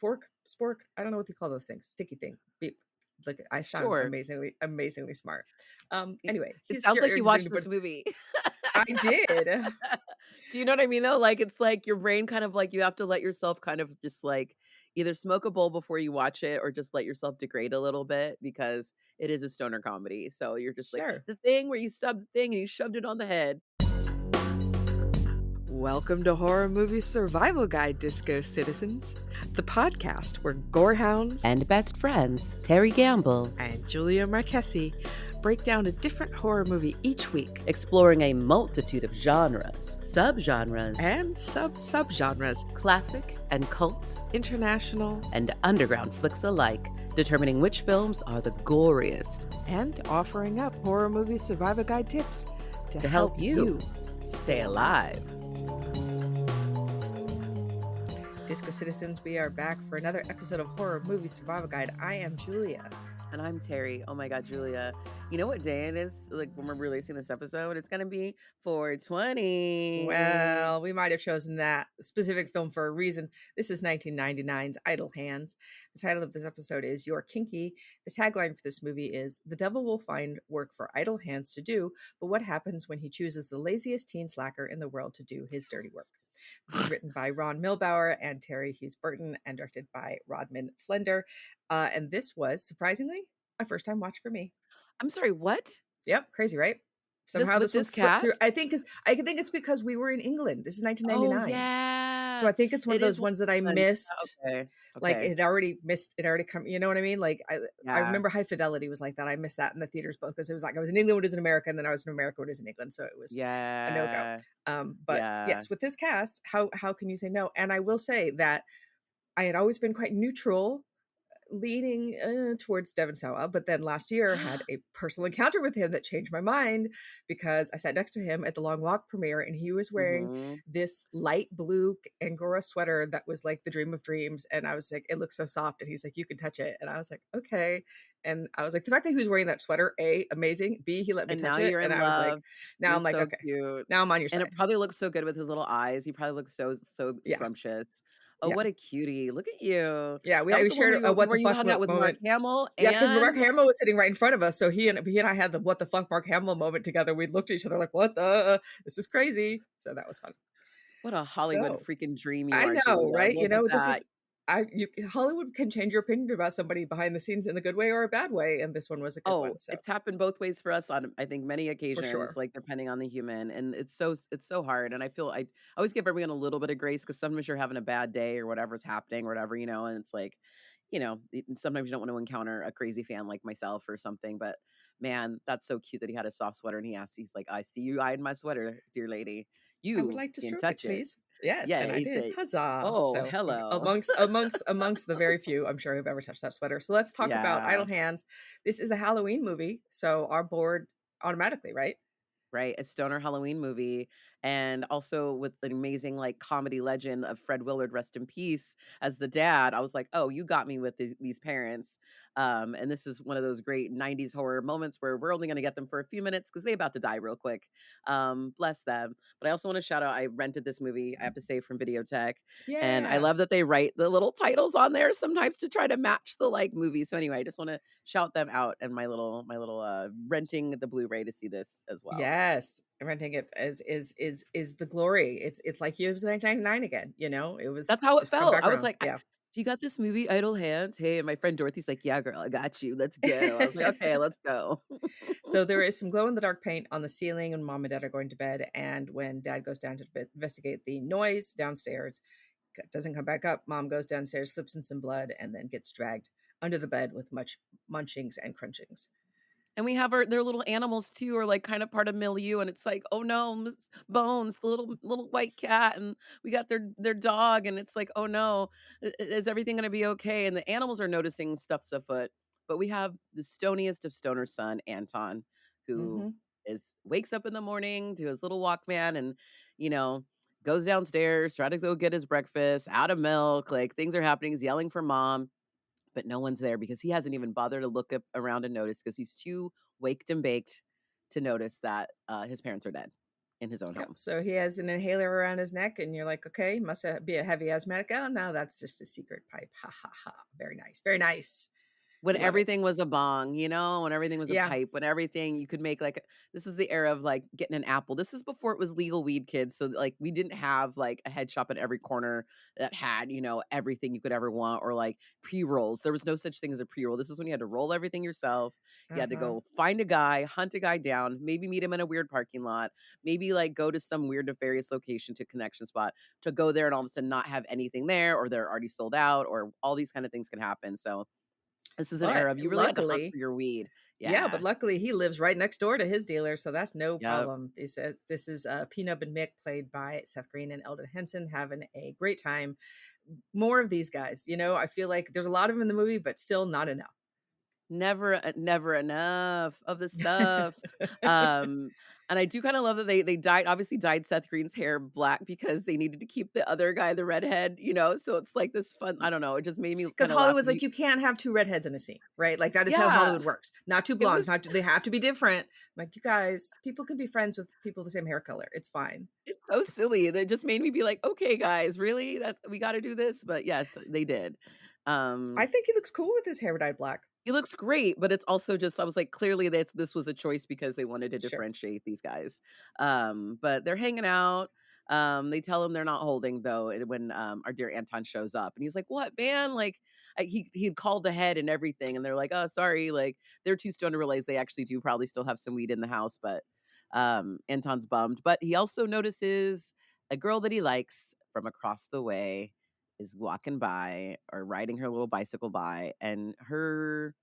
spork. I don't know what they call those things. Sticky thing. Beep. Like I sound Sure. amazingly smart. It Anyway, it he's sounds like you doing watched the this movie. I did. Do you know what I mean, though? Like, it's like your brain kind of like you have to let yourself kind of just, like, either smoke a bowl before you watch it or just let yourself degrade a little bit because it is a stoner comedy. So you're just like, Sure. the thing where you stubbed the thing and you shoved it on the head. Welcome to Horror Movie Survival Guide, Disco Citizens, the podcast where gorehounds And best friends, Terry Gamble, and Julia Marchesi break down a different horror movie each week, exploring a multitude of genres, subgenres, and subgenres, classic and cult, international, and underground flicks alike, determining which films are the goriest, and offering up Horror Movie Survival Guide tips to help you stay alive. Disco Citizens, we are back for another episode of Horror Movie Survival Guide. I am Julia. And I'm Terry. Oh my God, Julia. You know what day it is? Like when we're releasing this episode, it's going to be 420. Well, we might have chosen that specific film for a reason. This is 1999's Idle Hands. The title of this episode is You're Kinky. The tagline for this movie is, "The devil will find work for idle hands to do, but what happens when he chooses the laziest teen slacker in the world to do his dirty work?" This was written by Ron Milbauer and Terry Hughes Burton and directed by Rodman Flender. And this was, surprisingly, a first-time watch for me. I'm sorry, what? Yep, crazy, right? Somehow this one slipped through. I think it's because we were in England. This is 1999. Oh, yeah. So I think it's one of those ones that I missed. Okay. Like it already come, you know what I mean? Like I Yeah. remember High Fidelity was like that. I missed that in the theaters both because it was like I was in England when it was in America, and then I was in America when it was in England. So it was a no-go. But yes, with this cast, how can you say no? And I will say that I had always been quite neutral, leaning towards Devon Sawa, but then last year had a personal encounter with him that changed my mind because I sat next to him at the Long Walk premiere and he was wearing this light blue Angora sweater that was like the dream of dreams, and I was like, it looks so soft, and he's like, you can touch it, and I was like, okay. And I was like, the fact that he was wearing that sweater, A, amazing, B, he let me touch it, and I was like, now I'm like, okay, cute. now I'm on your side. And it probably looks so good with his little eyes. He probably looks so scrumptious. Oh, what a cutie. Look at you. Yeah, we shared a what the fuck hung out with moment. Mark Hamill. Yeah, because Mark Hamill was sitting right in front of us. So he and I had the what the fuck Mark Hamill moment together. We looked at each other like, what the? This is crazy. So that was fun. What a Hollywood freaking dream you are. I know, Julia. right? You know, this is Hollywood can change your opinion about somebody behind the scenes in a good way or a bad way, and this one was a good one. So it's happened both ways for us on, I think, many occasions, sure. like depending on the human, and it's so hard. And I feel I always give everyone a little bit of grace because sometimes you're having a bad day or whatever's happening or whatever, you know, and it's like, you know, sometimes you don't want to encounter a crazy fan like myself or something, but man, that's so cute that he had a soft sweater and he's like, I see you eyeing my sweater, dear lady. You I would like to can stroke touch it, please. Yes, Yeah, and I did. said, Huzzah! Oh, so, hello. Amongst the very few, I'm sure, who've ever touched that sweater. So let's talk about Idle Hands. This is a Halloween movie, so our board automatically, right? Right, a stoner Halloween movie, and also with an amazing like comedy legend of Fred Willard, rest in peace, as the dad. I was like, oh, you got me with these parents. And this is one of those great 90s horror moments where we're only going to get them for a few minutes because they about to die real quick. Bless them. But I also want to shout out, I rented this movie, I have to say, from Videotheque. Yeah. And I love that they write the little titles on there sometimes to try to match the like movie. So anyway, I just want to shout them out and my little renting the Blu-ray to see this as well. Yes. Renting it is the glory. It's like it was 1999 again, you know? It was That's how it felt. I was around. like, yeah. Do you got this movie, Idle Hands? Hey, and my friend Dorothy's like, yeah, girl, I got you. Let's go. I was like, okay, let's go. So there is some glow-in-the-dark paint on the ceiling, and mom and dad are going to bed. And when dad goes down to investigate the noise downstairs, doesn't come back up. Mom goes downstairs, slips in some blood, and then gets dragged under the bed with much munchings and crunchings. And we have their little animals too, are like kind of part of milieu, and it's like, oh no, Miss Bones, the little white cat, and we got their dog, and it's like, oh no, is everything gonna be okay? And the animals are noticing stuff's afoot, but we have the stoniest of stoner's son, Anton, who wakes up in the morning to his little Walkman, and you know, goes downstairs, try to go get his breakfast, out of milk, like things are happening. He's yelling for mom. But no one's there because he hasn't even bothered to look up around and notice because he's too waked and baked to notice that his parents are dead. in his own home. So he has an inhaler around his neck, and you're like, okay, must be a heavy asthmatic. Oh, no, that's just a secret pipe. Ha ha ha. Very nice. Very nice. When everything was a bong, you know, when everything was a pipe, when everything you could make like this is the era of like getting an apple. This is before it was legal weed, kids. So like we didn't have like a head shop at every corner that had, you know, everything you could ever want, or like pre-rolls. There was no such thing as a pre-roll. This is when you had to roll everything yourself. You had to go find a guy, hunt a guy down, maybe meet him in a weird parking lot, maybe like go to some weird nefarious location to connection spot to go there and all of a sudden not have anything there, or they're already sold out, or all these kind of things can happen. So this is an era of you really have to hunt for your weed. Yeah, but luckily he lives right next door to his dealer, so that's no problem. This is Pnub and Mick, played by Seth Green and Eldon Henson, having a great time. More of these guys, you know. I feel like there's a lot of them in the movie, but still not enough. Never enough of the stuff. And I do kind of love that they dyed Seth Green's hair black because they needed to keep the other guy, the redhead, you know. So it's like this fun. I don't know. It just made me, because Hollywood's like, you can't have two redheads in a scene, right? Like that is how Hollywood works. Not two blondes. They have to be different. Like, you guys, people can be friends with people the same hair color. It's fine. It's so silly. That just made me be like, okay, guys, really? That we got to do this? But yes, they did. I think he looks cool with his hair dyed black. He looks great, but it's also just, I was like, clearly this was a choice because they wanted to differentiate these guys. But they're hanging out. They tell him they're not holding though when our dear Anton shows up, and he's like, "What, man?" Like he had called ahead and everything, and they're like, "Oh, sorry." Like they're too stoned to realize they actually do probably still have some weed in the house, but Anton's bummed. But he also notices a girl that he likes from across the way is walking by or riding her little bicycle by, and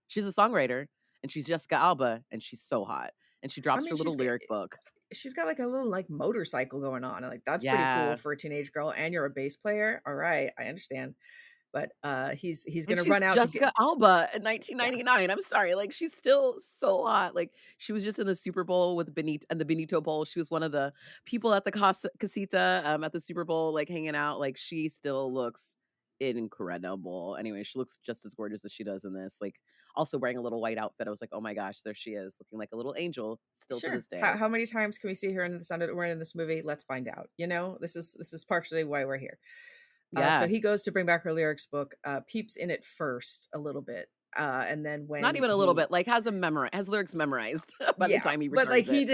she's a songwriter, and she's Jessica Alba, and she's so hot, and she drops her little lyric book. She's got like a little like motorcycle going on, and like that's pretty cool for a teenage girl. And you're a bass player, all right, I understand. But he's gonna run out. Jessica Alba in 1999. I'm sorry, like she's still so hot. Like she was just in the Super Bowl with Benito and the Benito Bowl. She was one of the people at the casita at the Super Bowl, like hanging out. Like she still looks incredible. Anyway, she looks just as gorgeous as she does in this. Like also wearing a little white outfit. I was like, oh my gosh, there she is, looking like a little angel still to this day. How many times can we see her in this movie? Let's find out. You know, this is partially why we're here. So he goes to bring back her lyrics book, peeps in it first a little bit. And then when not even a little bit, like has lyrics memorized by the time he returns. But like he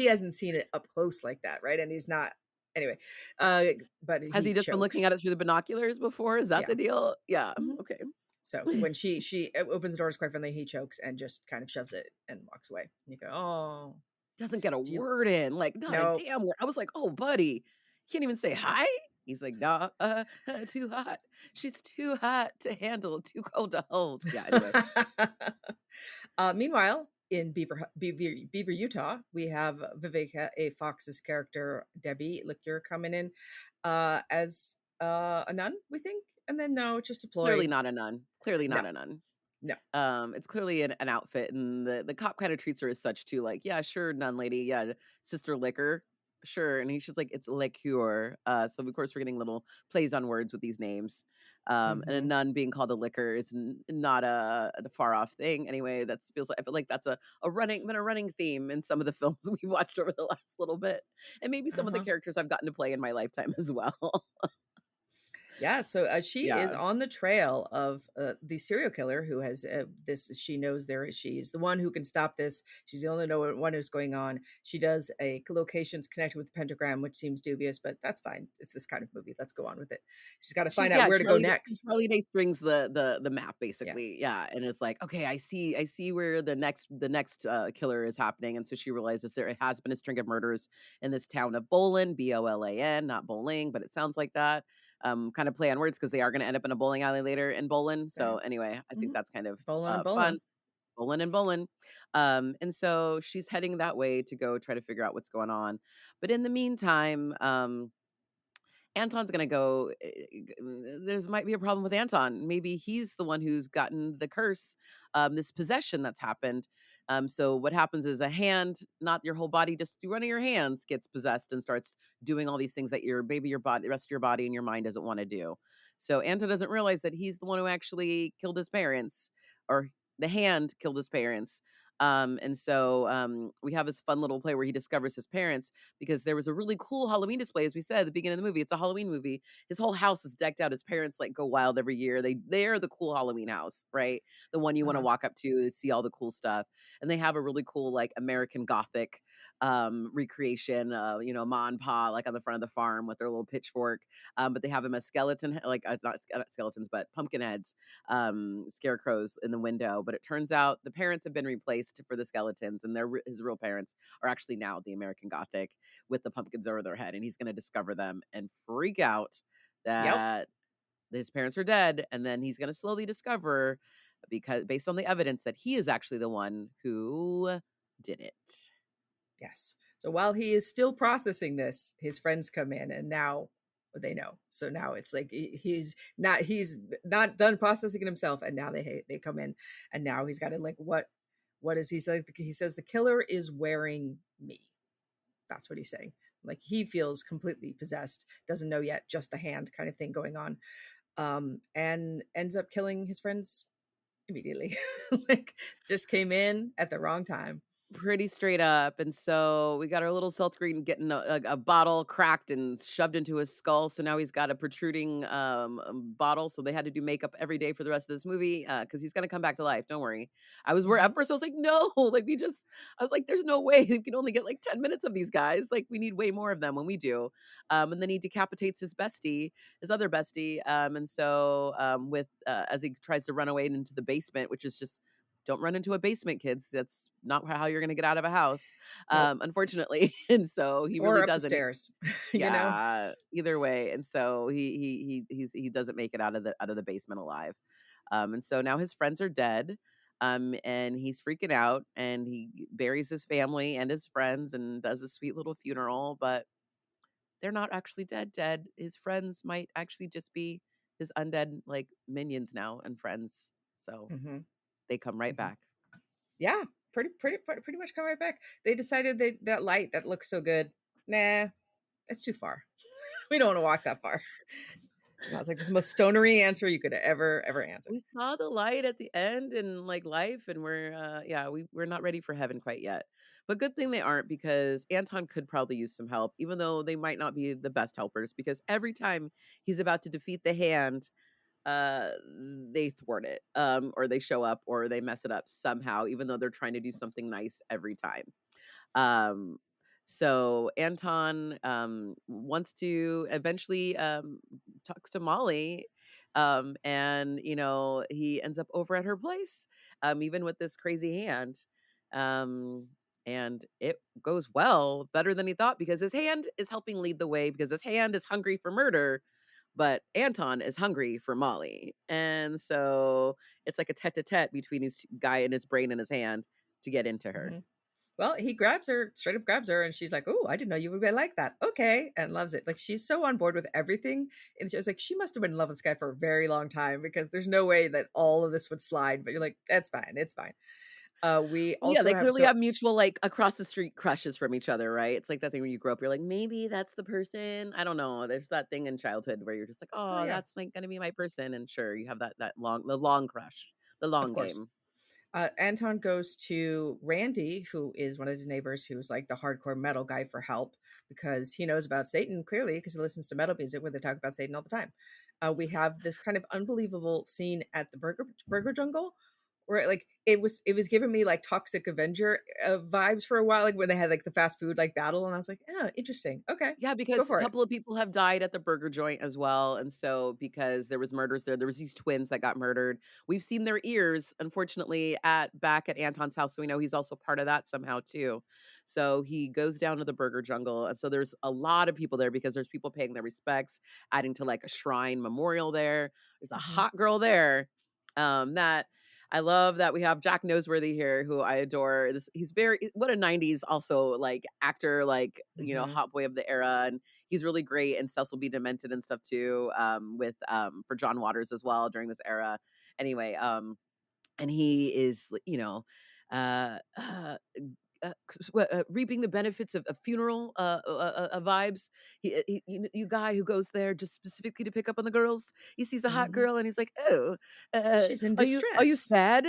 hasn't seen it up close like that, right? And he's not anyway. But has he just been looking at it through the binoculars before? Is that the deal? Yeah. Okay. So when she opens the doors quite friendly, he chokes and just kind of shoves it and walks away. And you go, oh, doesn't get a word in, like not a damn word. I was like, oh buddy, you can't even say hi. He's like, nah, too hot. She's too hot to handle, too cold to hold. Yeah, anyway. Meanwhile, in Beaver, Utah, we have Vivica A. Fox's character, Debi Downed, coming in as a nun, we think. And then no, just a ploy. Clearly not a nun. Clearly not a nun. No. It's clearly an outfit, and the cop kind of treats her as such too. Like, yeah, sure, nun lady. Yeah, Sister Liquor. Sure. And he's just like, it's liqueur. So of course we're getting little plays on words with these names. And a nun being called a liquor is not a far off thing. Anyway, I feel like that's a running theme in some of the films we watched over the last little bit. And maybe some of the characters I've gotten to play in my lifetime as well. Yeah, so she is on the trail of the serial killer who has she knows she's the one who can stop this. She's the only one who's going on. She does a locations connected with the pentagram, which seems dubious, but that's fine. It's this kind of movie. Let's go on with it. She's got to find out where to go next. Charlie Day brings the map basically. Yeah. And it's like, okay, I see where the next killer is happening. And so she realizes there has been a string of murders in this town of Bolin, Bolan, not bowling, but it sounds like that. Kind of play on words because they are going to end up in a bowling alley later in Bolin. So anyway, I think that's kind of fun. Bolin and Bolin. And so she's heading that way to go try to figure out what's going on. But in the meantime, Anton's going to go. There's might be a problem with Anton. Maybe he's the one who's gotten the curse, this possession that's happened. So what happens is a hand, not your whole body, just one of your hands gets possessed and starts doing all these things that your body, the rest of your body and your mind doesn't want to do. So Anton doesn't realize that he's the one who actually killed his parents, or the hand killed his parents. And so we have this fun little play where he discovers his parents, because there was a really cool Halloween display, as we said at the beginning of the movie. It's a Halloween movie. His whole house is decked out. His parents like go wild every year. They're the cool Halloween house, right? The one you want to walk up to see all the cool stuff. And they have a really cool like American Gothic recreation, ma and pa like on the front of the farm with their little pitchfork. But they have him as skeleton, like not skeletons, but pumpkin heads, scarecrows in the window. But it turns out the parents have been replaced for the skeletons, and his real parents are actually now the American Gothic with the pumpkins over their head. And he's going to discover them and freak out that his parents are dead. And then he's going to slowly discover, because based on the evidence, that he is actually the one who did it. Yes. So while he is still processing this, his friends come in, and now they know. So now it's like he's not done processing it himself, and now they come in, and now he's got to like what is he saying? He says the killer is wearing me. That's what he's saying. Like he feels completely possessed, doesn't know yet, just the hand kind of thing going on, and ends up killing his friends immediately. Like just came in at the wrong time. Pretty straight up. And so we got our little Seth Green getting a bottle cracked and shoved into his skull. So now he's got a protruding bottle. So they had to do makeup every day for the rest of this movie, because he's going to come back to life. Don't worry. I was worried at first. I was like, no, like I was like, there's no way we can only get like 10 minutes of these guys. Like we need way more of them when we do. And then he decapitates his other bestie. And so as he tries to run away into the basement, which is just, don't run into a basement, kids. That's not how you're going to get out of a house, unfortunately. And so he really doesn't. Or up the stairs, either way. And so he doesn't make it out of the basement alive. And so now his friends are dead, and he's freaking out, and he buries his family and his friends and does a sweet little funeral, but they're not actually dead. His friends might actually just be his undead like minions now and friends. So. They come right back. Yeah, pretty much come right back. They decided that light that looks so good, nah, it's too far. We don't want to walk that far. I was like, this is the most stonery answer you could ever answer. We saw the light at the end in like life, and we're not ready for heaven quite yet. But good thing they aren't, because Anton could probably use some help, even though they might not be the best helpers, because every time he's about to defeat the hand, they thwart it, or they show up, or they mess it up somehow, even though they're trying to do something nice every time. So Anton wants to eventually talks to Molly, and he ends up over at her place, even with this crazy hand, and it goes well, better than he thought, because his hand is helping lead the way, because his hand is hungry for murder. But Anton is hungry for Molly. And so it's like a tete-a-tete between his guy and his brain and his hand to get into her. Well, he straight up grabs her, and she's like, oh, I didn't know you would be like that. Okay. And loves it. Like, she's so on board with everything. And she was like, she must have been in love with this guy for a very long time, because there's no way that all of this would slide. But you're like, that's fine. It's fine. We also they clearly have mutual like across the street crushes from each other, right? It's like that thing where you grow up, you're like, maybe that's the person. I don't know. There's that thing in childhood where you're just like, oh, that's like gonna be my person, and sure, you have the long crush, the long game. Anton goes to Randy, who is one of his neighbors, who's like the hardcore metal guy, for help, because he knows about Satan, clearly, because he listens to metal music where they talk about Satan all the time. We have this kind of unbelievable scene at the burger jungle, where like it was giving me like Toxic Avenger vibes for a while, like when they had like the fast food like battle, and I was like, oh, interesting. Okay. Yeah, because a couple of people have died at the burger joint as well. And so because there was murders there was these twins that got murdered. We've seen their ears, unfortunately, back at Anton's house. So we know he's also part of that somehow too. So he goes down to the burger jungle. And so there's a lot of people there, because there's people paying their respects, adding to like a shrine memorial there. There's a hot girl there that I love that we have Jack Noseworthy here, who I adore. He's what a 90s also like actor, like, hot boy of the era. And he's really great in Cecil B. Demented and stuff too, with for John Waters as well during this era. Anyway, and he is, reaping the benefits of funeral vibes. You guy who goes there just specifically to pick up on the girls. He sees a hot girl and he's like, oh, she's in distress. Are you sad?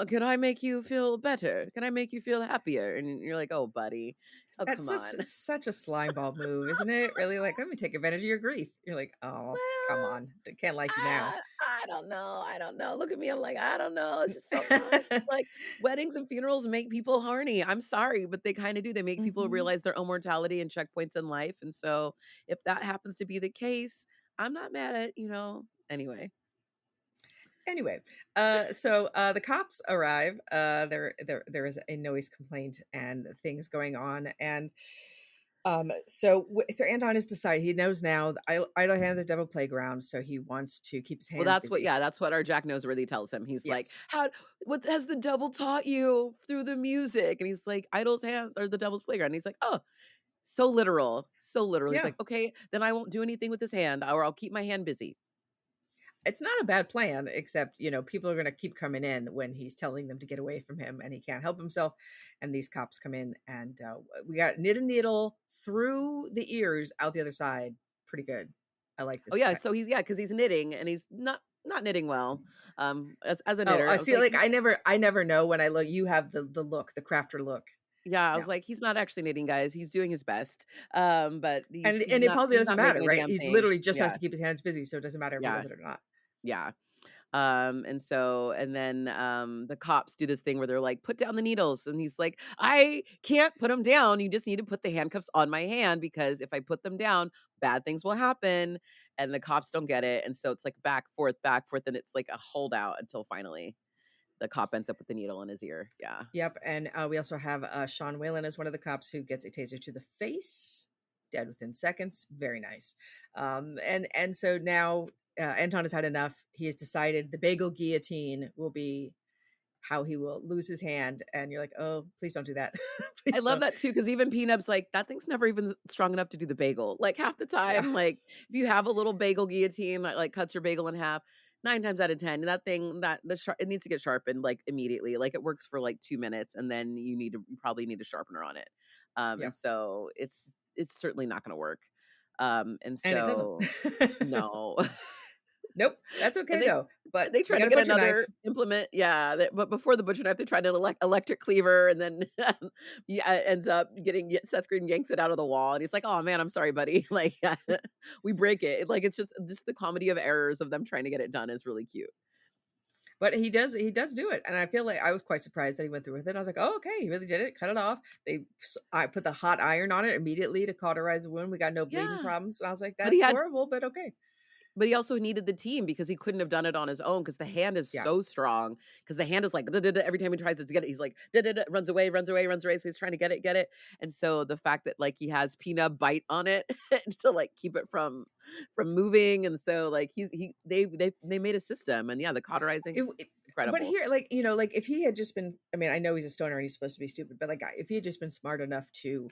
can I make you feel better? Can I make you feel happier? And you're like, oh, buddy. Oh, That's come on. such a slime ball move, isn't it? Really, like, let me take advantage of your grief. You're like, oh, come Well, on, can't like you now. I don't know. I don't know. Look at me. I'm like, I don't know. It's just sometimes like weddings and funerals make people horny. I'm sorry, but they kind of do. They make people Mhm. realize their own mortality and checkpoints in life. And so if that happens to be the case, I'm not mad at, anyway. Anyway, the cops arrive. There is a noise complaint and things going on, and so Anton has decided he knows now the idle hand is the devil playground, so he wants to keep his Well, hands busy. that's what our Jack Noseworthy tells him. He's like, Yes. what has the devil taught you through the music? And he's like, idle's hands are the devil's playground. And he's like, oh, so literal. So literal. He's Yeah. like, okay, then I won't do anything with this hand, or I'll keep my hand busy. It's not a bad plan, except, people are going to keep coming in when he's telling them to get away from him and he can't help himself. And these cops come in and we got knit a needle through the ears out the other side. Pretty good. I like this. Oh yeah. effect. So because he's knitting and he's not knitting well. As a knitter. I see. Like I never know when I look. You have the look, the crafter look. Yeah, I was like, he's not actually knitting, guys. He's doing his best. But he's it probably doesn't matter, right? He literally just has Yeah. to keep his hands busy, so it doesn't matter if he does it or not. Yeah. And then the cops do this thing where they're like, put down the needles. And he's like, I can't put them down. You just need to put the handcuffs on my hand, because if I put them down, bad things will happen. And the cops don't get it. And so it's like back, forth. And it's like a holdout until finally the cop ends up with the needle in his ear. Yeah. Yep. And we also have Sean Whalen as one of the cops who gets a taser to the face, dead within seconds. Very nice. And so now Anton has had enough. He has decided the Bagel Guillotine will be how he will lose his hand. And you're like, oh, please don't do that. I love that too, because even Pnub's like, that thing's never even strong enough to do the bagel. Like half the time, like if you have a little bagel guillotine that like cuts your bagel in half, 9 times out of 10, that thing it needs to get sharpened like immediately. Like it works for like 2 minutes, and then you probably need a sharpener on it. And so it's certainly not going to work. And it doesn't. No. Nope, that's okay though. But they try to get another implement, but before the butcher knife, they tried an electric cleaver, and then ends up getting Seth Green yanks it out of the wall, and he's like, "Oh man, I'm sorry, buddy." Like we break it. Like it's just the comedy of errors of them trying to get it done is really cute. But he does do it, and I feel like I was quite surprised that he went through with it. I was like, "Oh, okay, he really did it. Cut it off." I put the hot iron on it immediately to cauterize the wound. We got no bleeding problems. And I was like, "That's horrible, but okay." But he also needed the team, because he couldn't have done it on his own, because the hand is so strong. Because the hand is like, every time he tries to get it, he's like, runs away. So he's trying to get it. And so the fact that like he has Pnub bite on it to like keep it from moving, and so like they made a system, and the cauterizing, incredible. But here, like like if he had just been, I mean, I know he's a stoner and he's supposed to be stupid, but like if he had just been smart enough to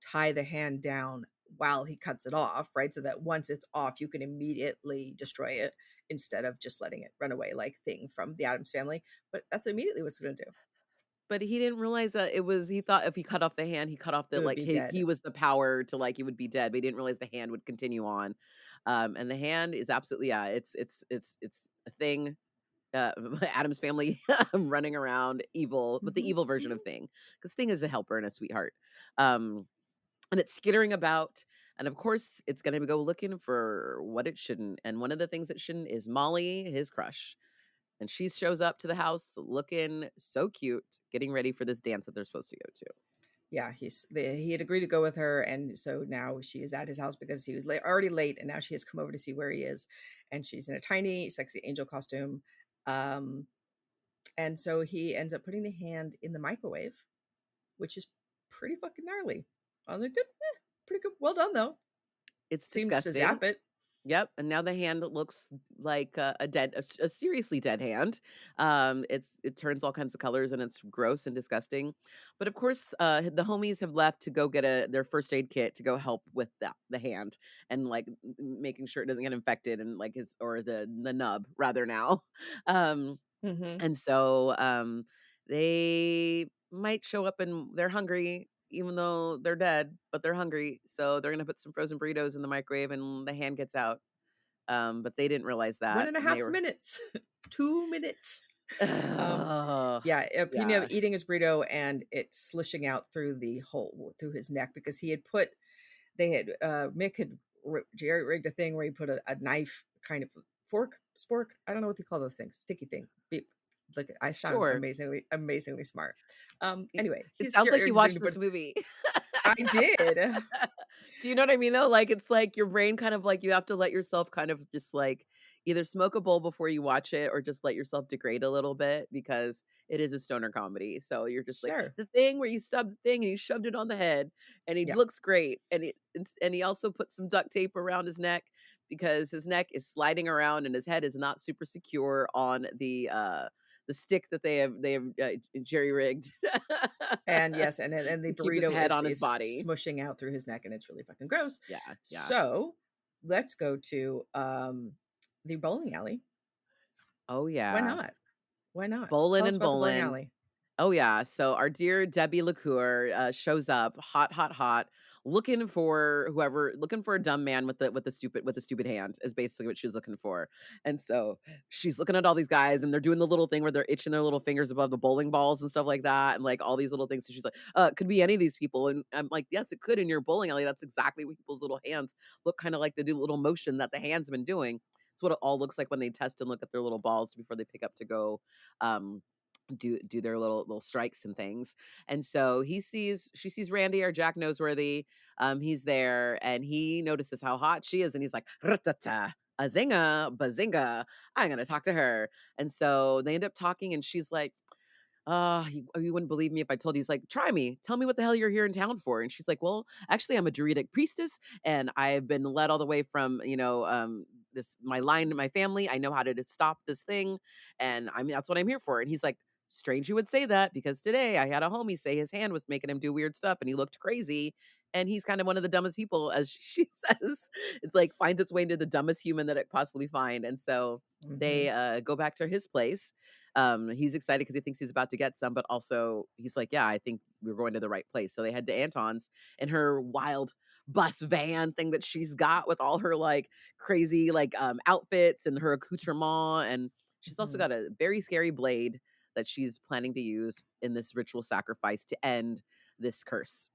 tie the hand down while he cuts it off, right? So that once it's off, you can immediately destroy it instead of just letting it run away like Thing from the Addams Family. But that's immediately what's going to do. But he didn't realize that he thought if he cut off the hand, he cut off he was the power to like, he would be dead, but he didn't realize the hand would continue on. And the hand is absolutely, it's a Thing. Addams Family running around evil, but the evil version of Thing, because Thing is a helper and a sweetheart. And it's skittering about. And of course, it's going to go looking for what it shouldn't. And one of the things it shouldn't is Molly, his crush. And she shows up to the house looking so cute, getting ready for this dance that they're supposed to go to. Yeah, he had agreed to go with her. And so now she is at his house because he was already late. And now she has come over to see where he is. And she's in a tiny, sexy angel costume. And so he ends up putting the hand in the microwave, which is pretty fucking gnarly. I was like, good, pretty good. Well done, though. It seems to zap it. Yep, and now the hand looks like a seriously dead hand. It turns all kinds of colors, and it's gross and disgusting. But of course, the homies have left to go get their first aid kit to go help with the hand, and like making sure it doesn't get infected, and like the nub rather now. And so they might show up and they're hungry, even though they're dead, but they're hungry. So they're going to put some frozen burritos in the microwave, and the hand gets out. But they didn't realize that. 1.5 minutes. 2 minutes. Ugh. Pnub Yeah. eating his burrito and it's slishing out through the hole through his neck because he had put Mick had Jerry rigged a thing where he put a knife kind of spork. I don't know what they call those things. Sticky thing. Beep. Look, I sound Sure. amazingly smart. It Anyway, it he's sounds like Jerry you rigged a thing watched to this put. movie. I did. Do you know what I mean, though? Like, it's like your brain kind of like you have to let yourself kind of just like either smoke a bowl before you watch it or just let yourself degrade a little bit because it is a stoner comedy. So you're just like Sure. the thing where you stubbed the thing and you shoved it on the head and he Yeah. looks great. And he also put some duct tape around his neck because his neck is sliding around and his head is not super secure on the stick that they have jerry rigged. And yes, and the To keep his burrito head on his is body. smushing out through his neck and it's really fucking gross. Yeah. So let's go to the bowling alley. Oh yeah. Why not? Why not? Bowling Tell us and about the bowling bowling. alley. Oh yeah. So our dear Debi Liqueur shows up, hot, looking for a dumb man with the stupid hand is basically what she's looking for. And so she's looking at all these guys and they're doing the little thing where they're itching their little fingers above the bowling balls and stuff like that, and like all these little things. So she's like, could be any of these people. And I'm like, yes, it could in your bowling alley. That's exactly what people's little hands look kind of like. They do little motion that the hand's been doing. It's what it all looks like when they test and look at their little balls before they pick up to go do their little strikes and things. And so she sees Randy, our Jack Noseworthy. He's there and he notices how hot she is and he's like, ratata, azinga, bazinga, I'm gonna talk to her. And so they end up talking and she's like, you wouldn't believe me if I told you. He's like, try me. Tell me what the hell you're here in town for. And she's like, well, actually, I'm a Druidic priestess, and I've been led all the way from, my line to my family. I know how to stop this thing, and I mean that's what I'm here for. And he's like, strange you would say that because today I had a homie say his hand was making him do weird stuff, and he looked crazy. And he's kind of one of the dumbest people, as she says. It's like finds its way into the dumbest human that it possibly find. And so they go back to his place. He's excited because he thinks he's about to get some, but also he's like, yeah, I think we're going to the right place. So they head to Anton's in her wild bus van thing that she's got with all her like crazy like outfits and her accoutrement. And she's also got a very scary blade that she's planning to use in this ritual sacrifice to end this curse.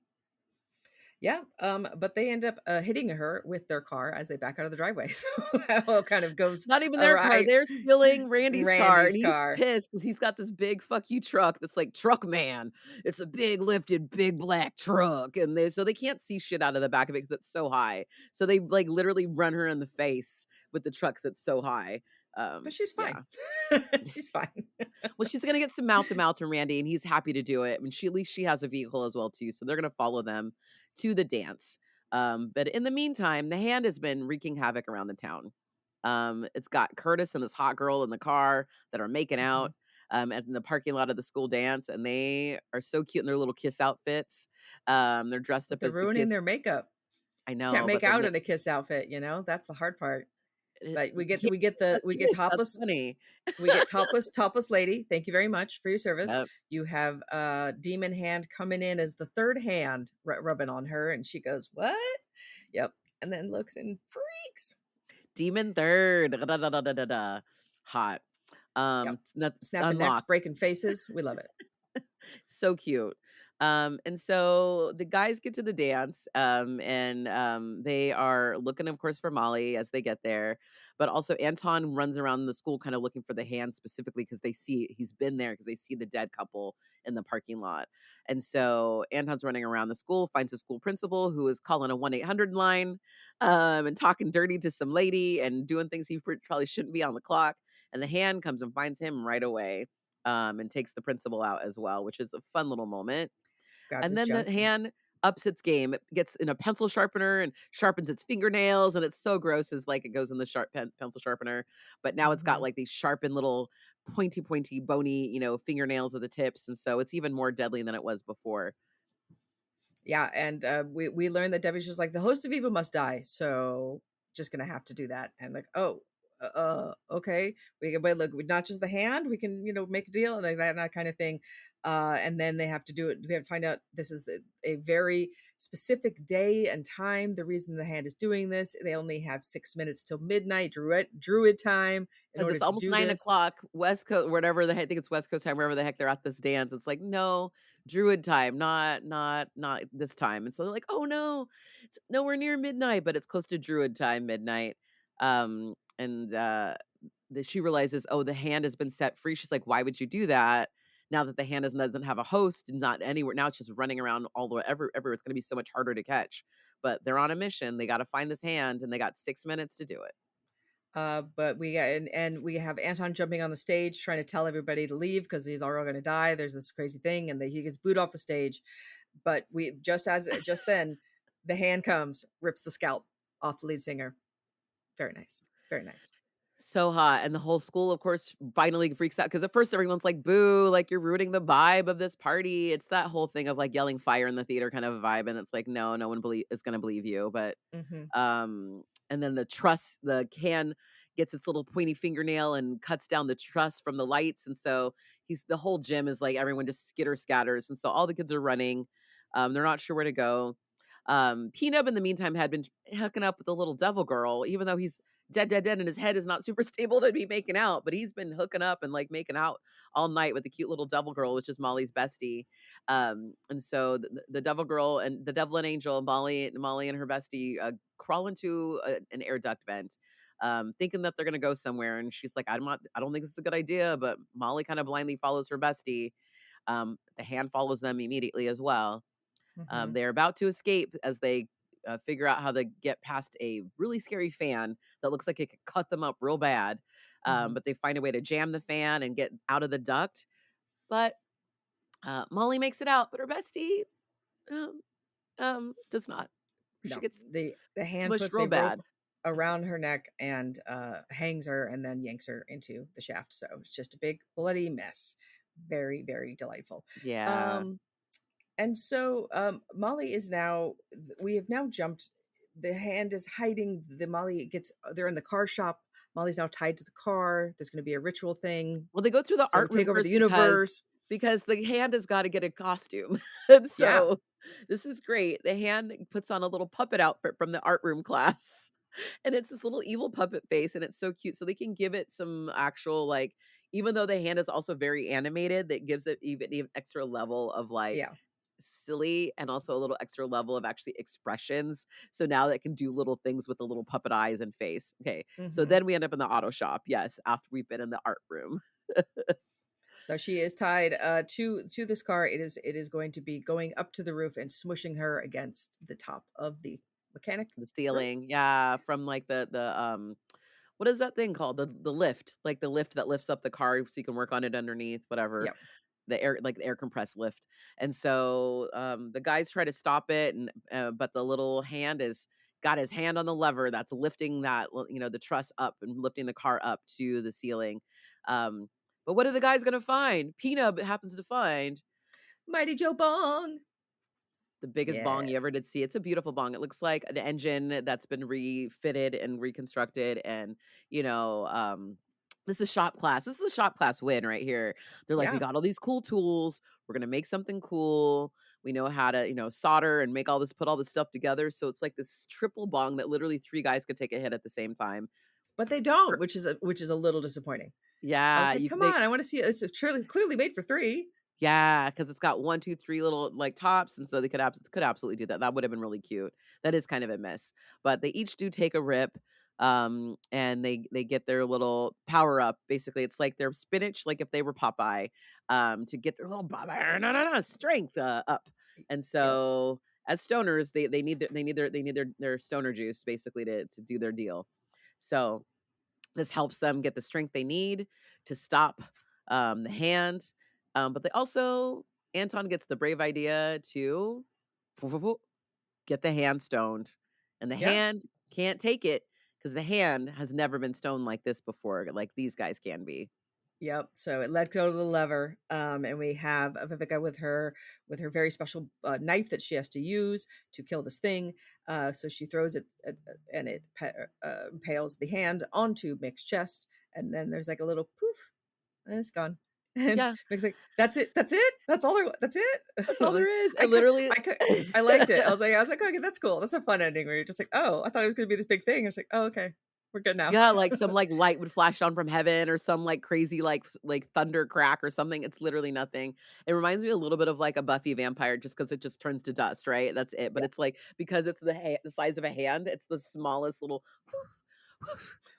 Yeah, but they end up hitting her with their car as they back out of the driveway. So that all kind of goes not even their car. They're stealing Randy's car, and he's pissed because he's got this big fuck you truck that's like truck man. It's a big lifted, big black truck, and they can't see shit out of the back of it because it's so high. So they like literally run her in the face with the trucks that's so high. But she's fine. She's fine. Well, she's gonna get some mouth to mouth from Randy, and he's happy to do it. And at least she has a vehicle as well too, so they're gonna follow them to the dance. But in the meantime, the hand has been wreaking havoc around the town. It's got Curtis and this hot girl in the car that are making out in the parking lot of the school dance, and they are so cute in their little kiss outfits. They're dressed up. They're ruining their makeup. I know. Can't make out in a kiss outfit. That's the hard part. Like we get topless. We get topless lady. Thank you very much for your service. Yep. You have demon hand coming in as the third hand rubbing on her, and she goes, "What?" Yep, and then looks and freaks. Demon third, hot. Snapping necks, breaking faces. We love it. So cute. And so the guys get to the dance, and they are looking, of course, for Molly as they get there. But also Anton runs around the school kind of looking for the hand specifically because they see he's been there because they see the dead couple in the parking lot. And so Anton's running around the school, finds the school principal who is calling a 1-800 line and talking dirty to some lady and doing things he probably shouldn't be on the clock. And the hand comes and finds him right away and takes the principal out as well, which is a fun little moment. And then the hand ups its game. It gets in a pencil sharpener and sharpens its fingernails, and it's so gross as like it goes in the pencil sharpener. But now it's got like these sharpened little pointy, bony, fingernails at the tips, and so it's even more deadly than it was before. Yeah, and we learned that Debbie's just like the host of evil must die, so just gonna have to do that. And like, oh, okay, but look, not just the hand, we can, make a deal, like that kind of thing. And then they have to do it. We have to find out this is a very specific day and time. The reason the hand is doing this, they only have 6 minutes till midnight, druid time, in Because order it's to almost do 9 this. o'clock, West Coast, whatever the heck, I think it's West Coast time, wherever the heck they're at this dance. It's like, no, Druid time, not this time. And so they're like, oh no, it's nowhere near midnight, but it's close to Druid time, midnight. And she realizes, oh, the hand has been set free. She's like, why would you do that? Now that the hand doesn't have a host and not anywhere, now it's just running around all the everywhere. It's going to be so much harder to catch. But they're on a mission. They got to find this hand, and they got 6 minutes to do it. But we got and we have Anton jumping on the stage trying to tell everybody to leave because he's all going to die. There's this crazy thing, and he gets booed off the stage. But just then, the hand comes, rips the scalp off the lead singer. Very nice, very nice. So hot. And the whole school, of course, finally freaks out because at first everyone's like, boo, like you're ruining the vibe of this party. It's that whole thing of like yelling fire in the theater kind of a vibe. And it's like, no one is going to believe you. But, and then the can gets its little pointy fingernail and cuts down the truss from the lights. And so the whole gym is like, everyone just scatters. And so all the kids are running. They're not sure where to go. Pnub in the meantime had been hooking up with the little devil girl, even though he's dead, and his head is not super stable to be making out, but he's been hooking up and like making out all night with the cute little devil girl, which is Molly's bestie. And so the devil girl and the devil and angel, Molly and her bestie crawl into an air duct vent, thinking that they're going to go somewhere. And she's like, I don't think this is a good idea, but Molly kind of blindly follows her bestie. The hand follows them immediately as well. They're about to escape as they figure out how to get past a really scary fan that looks like it could cut them up real bad. But they find a way to jam the fan and get out of the duct. But Molly makes it out, but her bestie does not. She gets the hand puts real a bad rope around her neck and hangs her and then yanks her into the shaft. So it's just a big bloody mess. Very, very delightful. Yeah. And so Molly is now, we have now jumped, the hand is hiding, they're in the car shop. Molly's now tied to the car. There's going to be a ritual thing. Well, they go through the art room take over the universe. Because the hand has got to get a costume. And so this is great. The hand puts on a little puppet outfit from the art room class. And it's this little evil puppet face, and it's so cute. So they can give it some actual, like, even though the hand is also very animated, that gives it even extra level of like silly, and also a little extra level of actually expressions. So now they can do little things with the little puppet eyes and face. Okay. So then we end up in the auto shop. Yes. After we've been in the art room. So she is tied to this car. It is going to be going up to the roof and smushing her against the top of the the ceiling. Right? Yeah. From like the what is that thing called? The lift, like the lift that lifts up the car so you can work on it underneath, whatever. Yep. The air compressed lift. And so the guys try to stop it, and but the little hand got his hand on the lever that's lifting that, the truss up and lifting the car up to the ceiling. But what are the guys gonna find? Pnub happens to find Mighty Joe Bong. The biggest bong you ever did see. It's a beautiful bong. It looks like an engine that's been refitted and reconstructed. And, this is shop class. This is a shop class win right here. They're like, we got all these cool tools. We're going to make something cool. We know how to, solder and put all this stuff together. So it's like this triple bong that literally 3 guys could take a hit at the same time. But they don't, which is a little disappointing. Yeah. I was like, come on, I want to see it. It's clearly made for 3. Yeah, because it's got 1, 2, 3 little like tops, and so they could absolutely do that. That would have been really cute. That is kind of a miss, but they each do take a rip, and they get their little power up. Basically, it's like their spinach, like if they were Popeye, to get their little strength up. And so as stoners, they need their stoner juice basically to do their deal. So this helps them get the strength they need to stop the hand. But they also, Anton gets the brave idea to get the hand stoned. And the hand can't take it because the hand has never been stoned like this before, like these guys can be. Yep. So it let go of the lever, and we have Vivica with her very special knife that she has to use to kill this thing. So she throws it, and it impales the hand onto Mick's chest, and then there's like a little poof, and it's gone. And Yeah. Mick's like, "That's it. That's it. That's all there. That's it." That's all Like, there is. It literally. I liked it. I was like, okay, that's cool. That's a fun ending where you're just like, oh, I thought it was gonna be this big thing. I was like, oh, okay, we're good now. Yeah, like some like light would flash down from heaven or some like crazy like thunder crack or something. It's literally nothing. It reminds me a little bit of like a Buffy vampire just because it just turns to dust, right? That's it. But Yeah. it's like because it's the size of a hand, it's the smallest little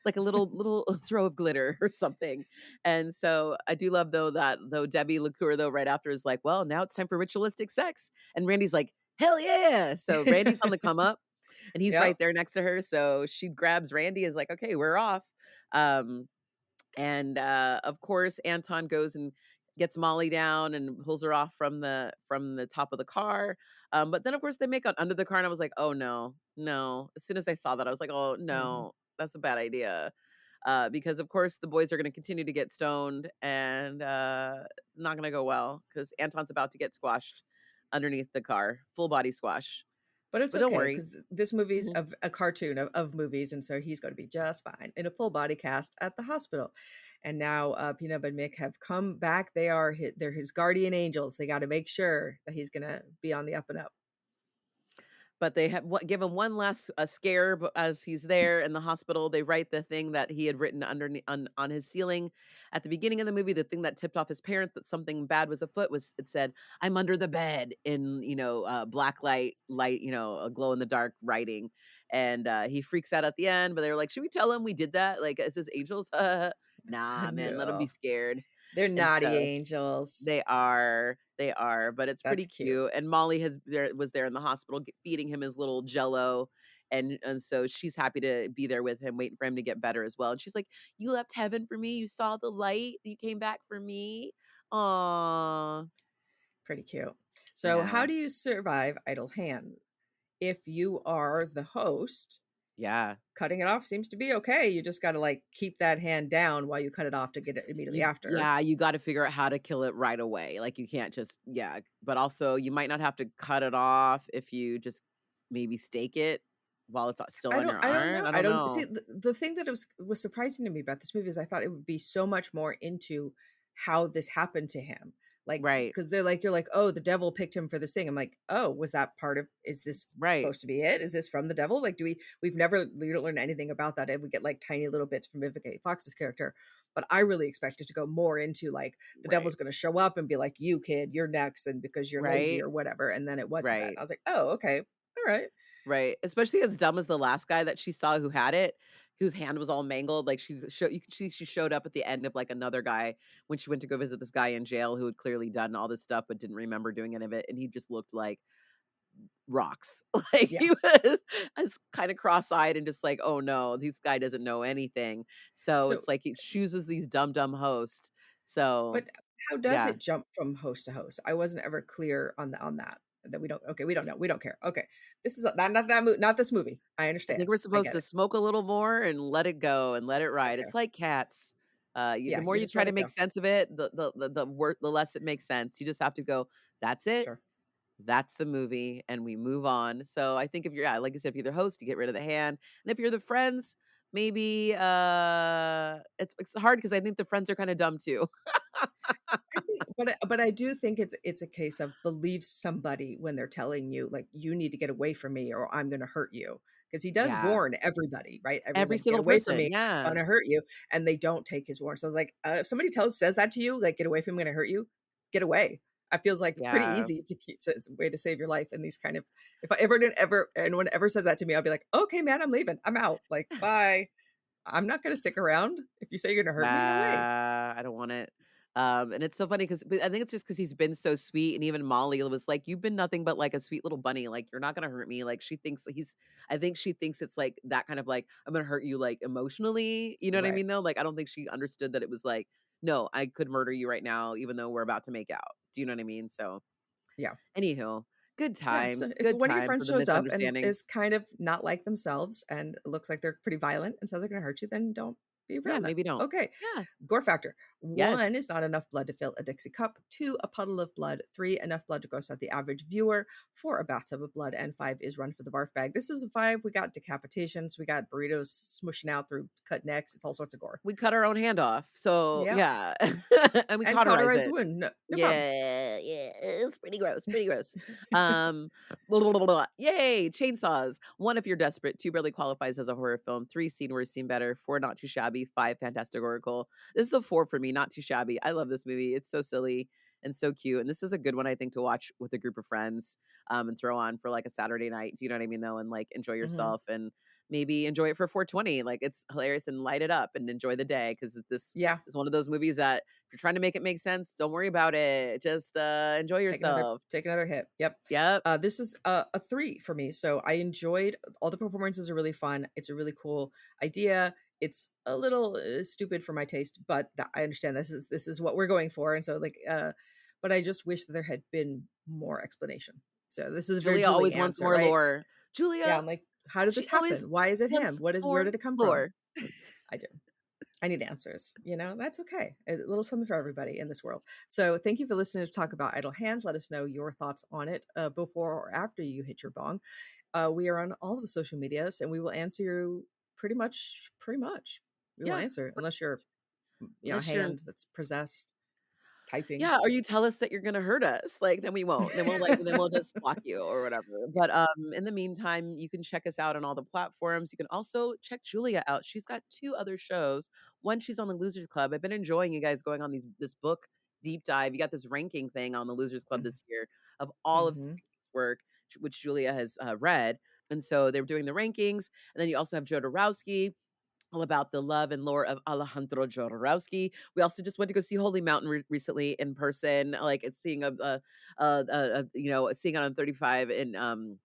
like a little throw of glitter or something. And so I do love though that though Debbie LaCour though right after is like, well, now it's time for ritualistic sex. And Randy's like, hell yeah. So Randy's on the come up. And he's right Yep. there next to her. So she grabs Randy and is like, okay, we're off. And of course, Anton goes and gets Molly down and pulls her off from the top of the car. But then of course they make out under the car, and I was like, oh no, no. As soon as I saw that, I was like, oh no, that's a bad idea. Because of course the boys are going to continue to get stoned, and not going to go well because Anton's about to get squashed underneath the car, full body squash. But it's don't okay worry. because this movie's a cartoon of movies, and so he's going to be just fine in a full body cast at the hospital. And now Pnub and Mick have come back. They're his guardian angels. They got to make sure that he's going to be on the up and up. But they have give him one last scare as he's there in the hospital. They write the thing that he had written underneath on his ceiling at the beginning of the movie. The thing that tipped off his parents that something bad was afoot it said, "I'm under the bed" in black light, a glow in the dark writing. And he freaks out at the end. But they're like, "Should we tell him we did that? Like, is this angels?" Nah, man, let him be scared. They're naughty angels. They are, but it's pretty cute. And Molly was there in the hospital feeding him his little Jello, and so she's happy to be there with him, waiting for him to get better as well. And she's like, "You left heaven for me. You saw the light. You came back for me." Aww, pretty cute. So, how do you survive idle hand if you are the host? Yeah. Cutting it off seems to be okay. You just got to like keep that hand down while you cut it off to get it immediately after. Yeah, you got to figure out how to kill it right away. Like you can't just, but also you might not have to cut it off if you just maybe stake it while it's still on your arm. I don't know. See, the thing that was surprising to me about this movie is I thought it would be so much more into how this happened to him. Like, right. Because you're like, oh, the devil picked him for this thing. I'm like, oh, was that part of, is this supposed to be it? Is this from the devil? Like, we've never learned anything about that. And we get like tiny little bits from Vivica A. Fox's character. But I really expected to go more into like, the devil's going to show up and be like, you kid, you're next. And because you're lazy or whatever. And then it wasn't that. And I was like, oh, okay. All right. Right. Especially as dumb as the last guy that she saw who had it, whose hand was all mangled. Like she showed up at the end of like another guy when she went to go visit this guy in jail who had clearly done all this stuff but didn't remember doing any of it, and he just looked like rocks. Like he was kind of cross-eyed and just like, oh no, this guy doesn't know anything. So it's like he chooses these dumb hosts. So but how does it jump from host to host? I wasn't ever clear on that we don't know, we don't care. Okay, this is not this movie. I understand. I think we're supposed to smoke a little more and let it go and let it ride. It's like cats. The more you try to make sense of it, the less it makes sense. You just have to go, that's it. Sure. That's the movie, and we move on. So I think if you're, like I said, if you're the host, you get rid of the hand, and if you're the friends, maybe it's hard because I think the friends are kind of dumb too. but I do think it's a case of believe somebody when they're telling you like you need to get away from me or I'm going to hurt you, because he does warn everybody, right? Every single person, from me, I'm going to hurt you, and they don't take his warning. So I was like, if somebody says that to you, like get away from me, I'm going to hurt you, get away. It feels like pretty easy to keep. It's a way to save your life in these kind of. If anyone ever says that to me, I'll be like, okay, man, I'm leaving. I'm out. Like, bye. I'm not going to stick around. If you say you're going to hurt me, no way. I don't want it. And it's so funny because I think it's just because he's been so sweet, and even Molly was like, "You've been nothing but like a sweet little bunny. Like you're not gonna hurt me." Like she thinks I think she thinks it's like that kind of like I'm gonna hurt you like emotionally. You know what I mean? Though, like I don't think she understood that it was like, no, I could murder you right now, even though we're about to make out. Do you know what I mean? So yeah. Anywho, good times. So if one of your friends shows up and is kind of not like themselves and looks like they're pretty violent and says they're gonna hurt you, then don't be around Yeah, that. maybe don't. Okay. Yeah. Gore factor. Yes. 1 is not enough blood to fill a Dixie cup. 2, a puddle of blood. 3, enough blood to gross out the average viewer. 4, a bathtub of blood. And 5 is run for the barf bag. This is a 5. We got decapitations. We got burritos smushing out through cut necks. It's all sorts of gore. We cut our own hand off. So yeah. And we cauterize the it. wound. No problem. Yeah. It's pretty gross. Blah, blah, blah, blah. Yay. Chainsaws. 1, if you're desperate. 2, barely qualifies as a horror film. 3, seen worse, seen better. 4, not too shabby. 5, fantastic oracle. This is a 4 for me. Not too shabby. I love this movie. It's so silly and so cute. And this is a good one, I think, to watch with a group of friends and throw on for like a Saturday night. Do you know what I mean, though? And like enjoy yourself and maybe enjoy it for 420. Like it's hilarious and light it up and enjoy the day, because this is one of those movies that if you're trying to make it make sense, don't worry about it. Just enjoy yourself. Take another hit. Yep. This is a 3 for me. So I enjoyed all the performances are really fun. It's a really cool idea. It's a little stupid for my taste, but I understand this is what we're going for. And so like, but I just wish that there had been more explanation. So this is a Julia very always answer, wants more right? lore. Julia. Yeah, I'm like, how did this happen? Why is it him? Where did it come from? I do. I need answers. That's okay. A little something for everybody in this world. So thank you for listening to Talk About Idle Hands. Let us know your thoughts on it before or after you hit your bong. We are on all of the social medias, and we will answer you pretty much. We will answer unless you're, a hand that's possessed. Typing. Yeah, or you tell us that you're gonna hurt us, like then we won't. Then we'll just block you or whatever. But in the meantime, you can check us out on all the platforms. You can also check Julia out. She's got 2 other shows. One, she's on the Losers Club. I've been enjoying you guys going on this book deep dive. You got this ranking thing on the Losers Club this year of all of Seth Green's work, which Julia has read. And so they're doing the rankings. And then you also have JodoWOWsky, all about the love and lore of Alejandro Jodorowsky. We also just went to go see Holy Mountain recently in person. Like it's seeing seeing it on 35 in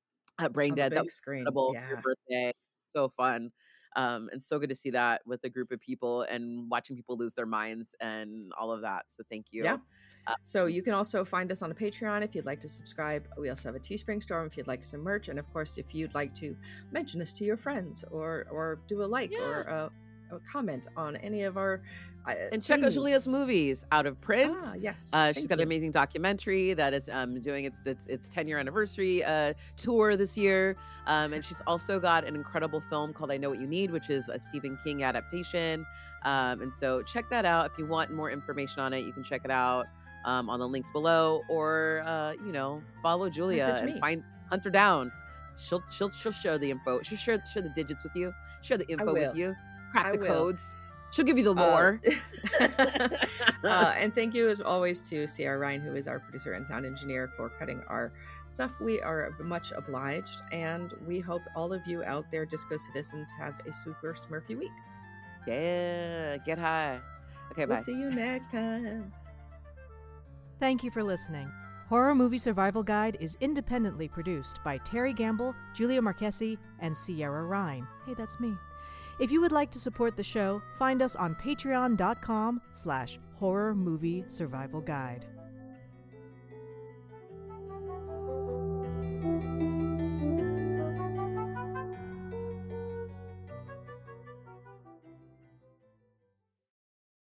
Brain Dead. That was incredible for your birthday. So fun. And so good to see that with a group of people and watching people lose their minds and all of that. So thank you. Yeah. So you can also find us on a Patreon if you'd like to subscribe. We also have a Teespring store if you'd like some merch. And of course, if you'd like to mention us to your friends or do a like or a comment on any of our and check out Julia's movies, Out of Print. Yes. She's got an amazing documentary that is doing its 10-year anniversary tour this year. And she's also got an incredible film called I Know What You Need, which is a Stephen King adaptation. And so check that out. If you want more information on it, you can check it out on the links below, or follow Julia and hunt her down. She'll share the info. She'll share the digits with you. Share the info with you. Crack the codes. She'll give you the lore. And thank you as always to Sierra Rein, who is our producer and sound engineer, for cutting our stuff. We are much obliged, and we hope all of you out there, Disco Citizens, have a super Smurfy week. Yeah, get high. Okay, bye. We'll see you next time. Thank you for listening. Horror Movie Survival Guide is independently produced by Terry Gamble, Julia Marchesi, and Sierra Rein. Hey, that's me. If you would like to support the show, find us on patreon.com/horror movie survival guide.